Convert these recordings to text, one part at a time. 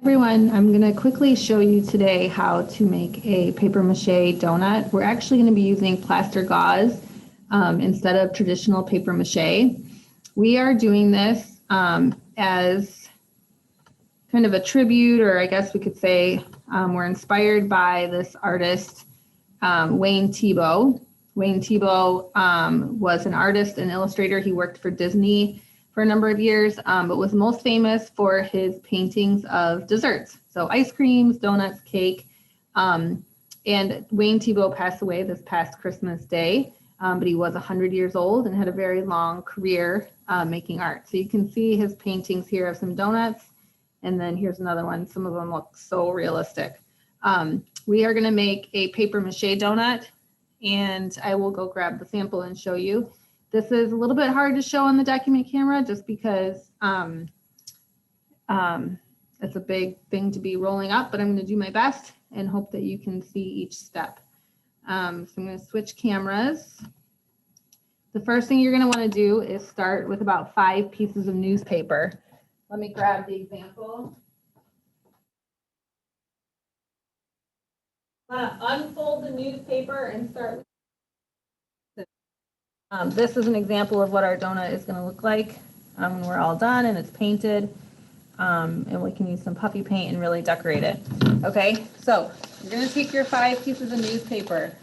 Everyone, I'm going to quickly show you today how to make a paper mache donut. We're actually going to be using plaster gauze instead of traditional paper mache. We are doing this as kind of a tribute, or I guess we could say we're inspired by this artist, Wayne Thiebaud. Wayne Thiebaud was an artist and illustrator. He worked for Disney for a number of years, but was most famous for his paintings of desserts. So ice creams, donuts, cake. And Wayne Thiebaud passed away this past Christmas Day, but he was 100 years old and had a very long career making art. So you can see his paintings here of some donuts. And then here's another one. Some of them look so realistic. We are gonna make a paper mache donut, and I will go grab the sample and show you. This is a little bit hard to show on the document camera just because it's a big thing to be rolling up, but I'm going to do my best and hope that you can see each step. So I'm going to switch cameras. The first thing you're going to want to do is start with about 5 pieces of newspaper. Let me grab the example. Unfold the newspaper and start with this is an example of what our donut is going to look like when we're all done and it's painted. And we can use some puffy paint and really decorate it. Okay, so you're going to take your 5 pieces of newspaper.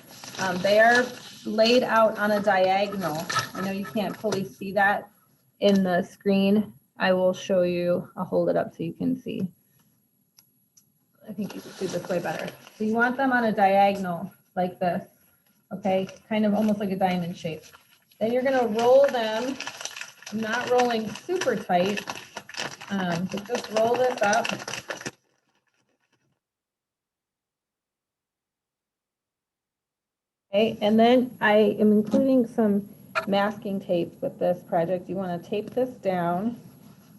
They are laid out on a diagonal. I know you can't fully see that in the screen. I will show you. I'll hold it up so you can see. I think you can see this way better. So you want them on a diagonal like this. Okay, kind of almost like a diamond shape. Then you're going to roll them. I'm not rolling super tight, but just roll this up. Okay, and then I am including some masking tape with this project. You want to tape this down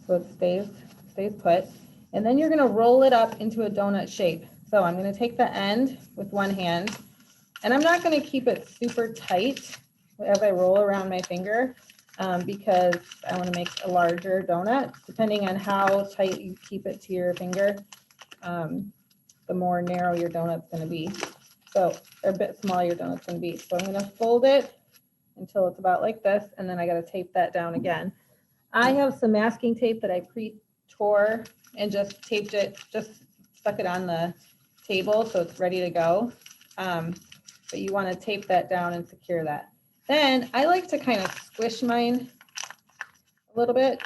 so it stays put. And then you're going to roll it up into a donut shape. So I'm going to take the end with one hand, and I'm not going to keep it super tight as I roll around my finger because I want to make a larger donut. Depending on how tight you keep it to your finger, the more narrow your donut's going to be. So, or a bit smaller your donut's going to be. So I'm going to fold it until it's about like this, and then I got to tape that down again. I have some masking tape that I pre-tore and just taped it, just stuck it on the table so it's ready to go. But you want to tape that down and secure that. Then I like to kind of squish mine a little bit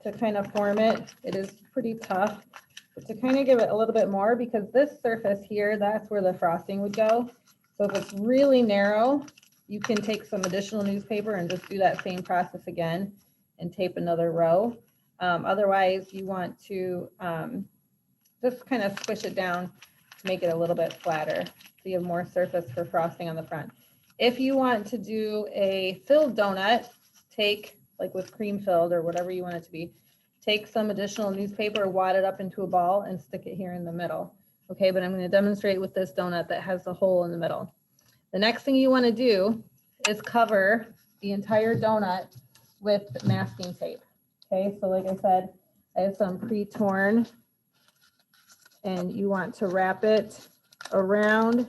to kind of form it. It is pretty tough, but to kind of give it a little bit more, because this surface here, that's where the frosting would go. So if it's really narrow, you can take some additional newspaper and just do that same process again and tape another row. Otherwise, you want to just kind of squish it down to make it a little bit flatter so you have more surface for frosting on the front. If you want to do a filled donut, take, like with cream filled or whatever you want it to be, take some additional newspaper, wad it up into a ball and stick it here in the middle. Okay, but I'm going to demonstrate with this donut that has the hole in the middle. The next thing you want to do is cover the entire donut with masking tape. Okay, so like I said, I have some pre-torn, and you want to wrap it around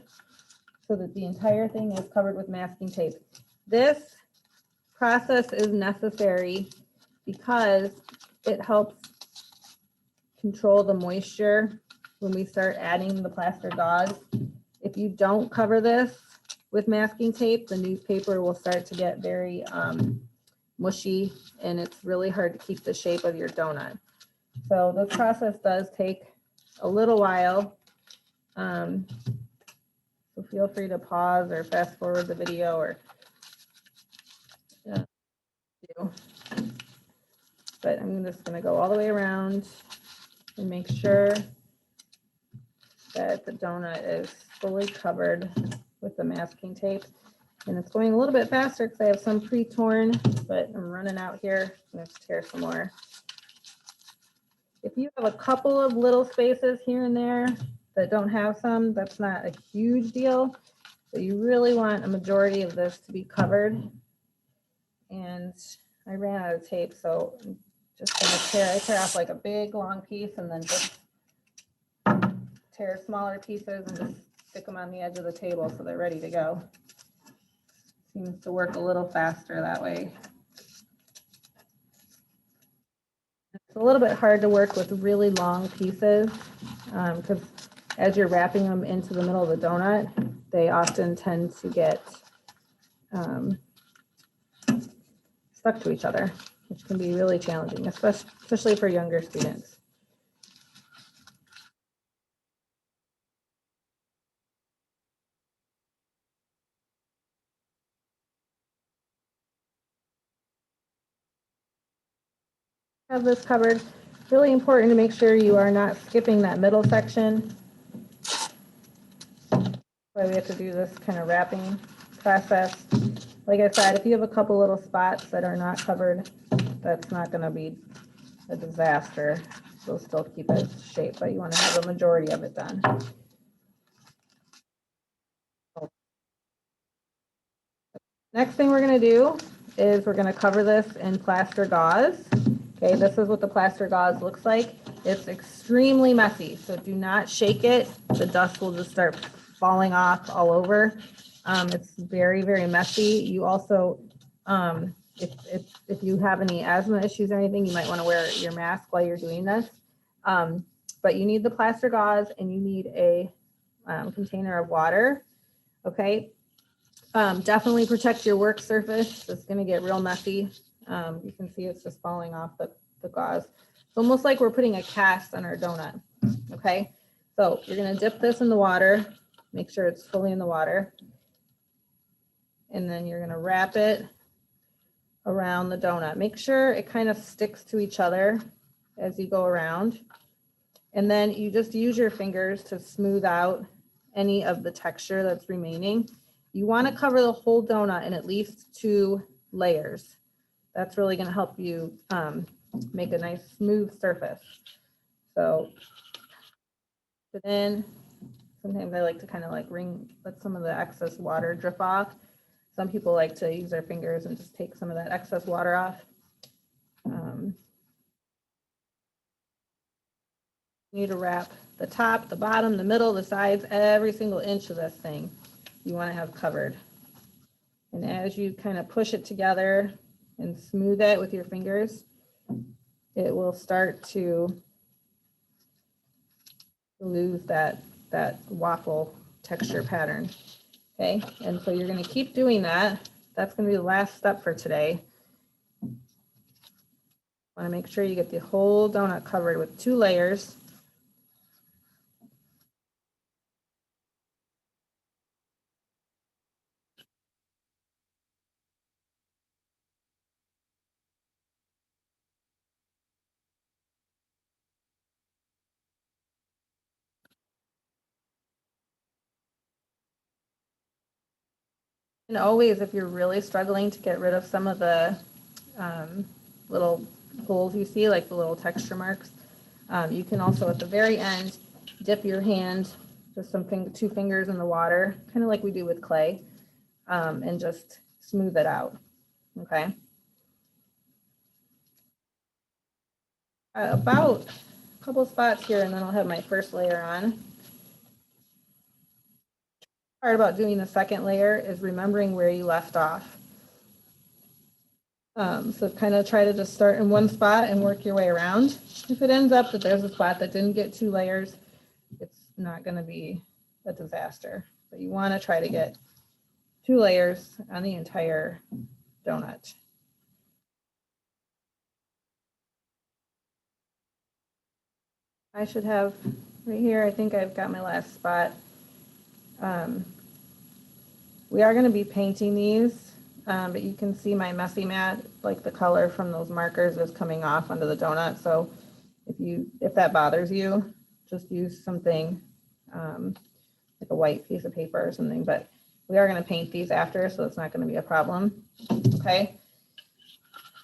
so that the entire thing is covered with masking tape. This process is necessary because it helps control the moisture when we start adding the plaster gauze. If you don't cover this with masking tape, the newspaper will start to get very mushy, and it's really hard to keep the shape of your donut. So this process does take a little while. So feel free to pause or fast forward the video or but I'm just going to go all the way around and make sure that the donut is fully covered with the masking tape. And it's going a little bit faster because I have some pre-torn, but I'm running out here. I'm going to tear some more. If you have a couple of little spaces here and there that don't have some, that's not a huge deal, but you really want a majority of this to be covered. And I ran out of tape, so I'm just going to tear off like a big long piece and then just tear smaller pieces and just stick them on the edge of the table so they're ready to go. Seems to work a little faster that way. It's a little bit hard to work with really long pieces because as you're wrapping them into the middle of the donut, they often tend to get stuck to each other, which can be really challenging, especially for younger students. Have this covered. Really important to make sure you are not skipping that middle section. That's why we have to do this kind of wrapping process. Like I said, if you have a couple little spots that are not covered, that's not going to be a disaster. You'll still keep its shape, but you want to have a majority of it done. Next thing we're going to do is we're going to cover this in plaster gauze. Okay, this is what the plaster gauze looks like. It's extremely messy, so do not shake it. The dust will just start falling off all over. It's very, very messy. You also, if you have any asthma issues or anything, you might want to wear your mask while you're doing this. But you need the plaster gauze and you need a container of water. Okay. Definitely protect your work surface. It's going to get real messy. You can see it's just falling off the gauze. It's almost like we're putting a cast on our donut. Okay, so you're going to dip this in the water. Make sure it's fully in the water. And then you're going to wrap it around the donut. Make sure it kind of sticks to each other as you go around. And then you just use your fingers to smooth out any of the texture that's remaining. You want to cover the whole donut in at least 2 layers. That's really going to help you make a nice smooth surface. So then sometimes I like to kind of like let some of the excess water drip off. Some people like to use their fingers and just take some of that excess water off. You need to wrap the top, the bottom, the middle, the sides, every single inch of this thing you want to have covered. And as you kind of push it together and smooth it with your fingers, it will start to lose that waffle texture pattern. Okay, and so you're going to keep doing that. That's going to be the last step for today. Want to make sure you get the whole donut covered with 2 layers. And always, if you're really struggling to get rid of some of the little holes you see, like the little texture marks, you can also at the very end dip your hand, just 2 fingers in the water, kind of like we do with clay, and just smooth it out. Okay. About a couple spots here, and then I'll have my first layer on. Part about doing the second layer is remembering where you left off. So kind of try to just start in one spot and work your way around. If it ends up that there's a spot that didn't get 2 layers, it's not going to be a disaster. But you want to try to get 2 layers on the entire donut. I should have right here, I think I've got my last spot. We are going to be painting these, but you can see my messy mat, like the color from those markers is coming off onto the donut. So if that bothers you, just use something like a white piece of paper or something, but we are going to paint these after, so it's not going to be a problem. Okay,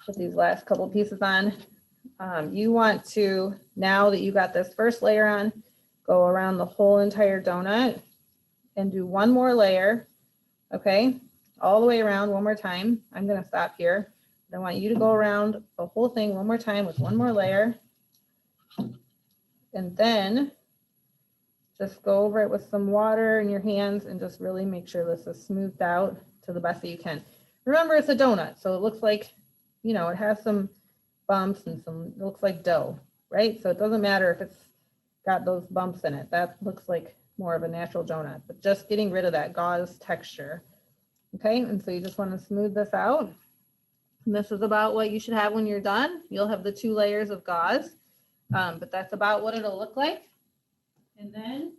put these last couple pieces on. You want to, now that you got this first layer on, go around the whole entire donut and do 1 more layer. Okay, all the way around one more time. I'm going to stop here. I want you to go around the whole thing 1 more time with 1 more layer. And then Just go over it with some water in your hands and just really make sure this is smoothed out to the best that you can. Remember, it's a donut, so it looks like, you know, it has some bumps and it looks like dough, right? So it doesn't matter if it's got those bumps in it. That looks like more of a natural donut, but just getting rid of that gauze texture. Okay, and so you just want to smooth this out. And this is about what you should have when you're done. You'll have the 2 layers of gauze, but that's about what it'll look like. And then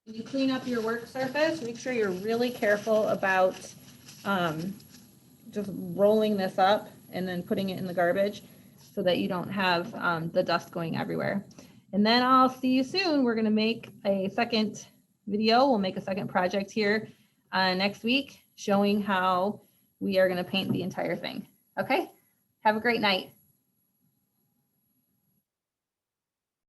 when you clean up your work surface, make sure you're really careful about just rolling this up and then putting it in the garbage so that you don't have the dust going everywhere. And then I'll see you soon. We're gonna make a second video. We'll make a second project here next week showing how we are gonna paint the entire thing. Okay, have a great night.